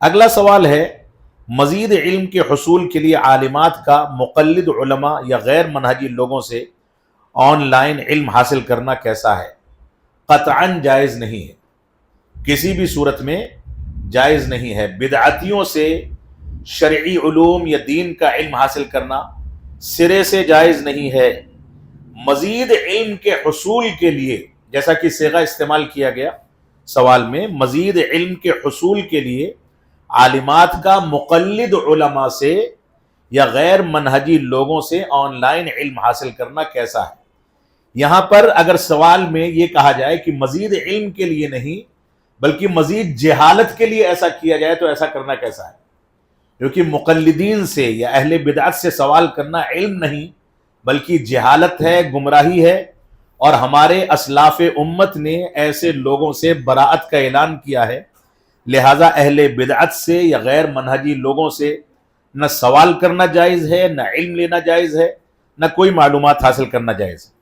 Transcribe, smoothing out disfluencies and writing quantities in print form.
اگلا سوال ہے، مزید علم کے حصول کے لیے عالمات کا مقلد علماء یا غیر منہجی لوگوں سے آن لائن علم حاصل کرنا کیسا ہے؟ قطعاً جائز نہیں ہے، کسی بھی صورت میں جائز نہیں ہے۔ بدعتیوں سے شرعی علوم یا دین کا علم حاصل کرنا سرے سے جائز نہیں ہے۔ مزید علم کے حصول کے لیے، جیسا کہ صیغہ استعمال کیا گیا سوال میں، مزید علم کے حصول کے لیے عالمات کا مقلد علماء سے یا غیر منہجی لوگوں سے آن لائن علم حاصل کرنا کیسا ہے؟ یہاں پر اگر سوال میں یہ کہا جائے کہ مزید علم کے لیے نہیں بلکہ مزید جہالت کے لیے ایسا کیا جائے تو ایسا کرنا کیسا ہے؟ کیونکہ مقلدین سے یا اہل بدعت سے سوال کرنا علم نہیں بلکہ جہالت ہے، گمراہی ہے، اور ہمارے اسلاف امت نے ایسے لوگوں سے براءت کا اعلان کیا ہے۔ لہٰذا اہل بدعت سے یا غیر منہجی لوگوں سے نہ سوال کرنا جائز ہے، نہ علم لینا جائز ہے، نہ کوئی معلومات حاصل کرنا جائز ہے۔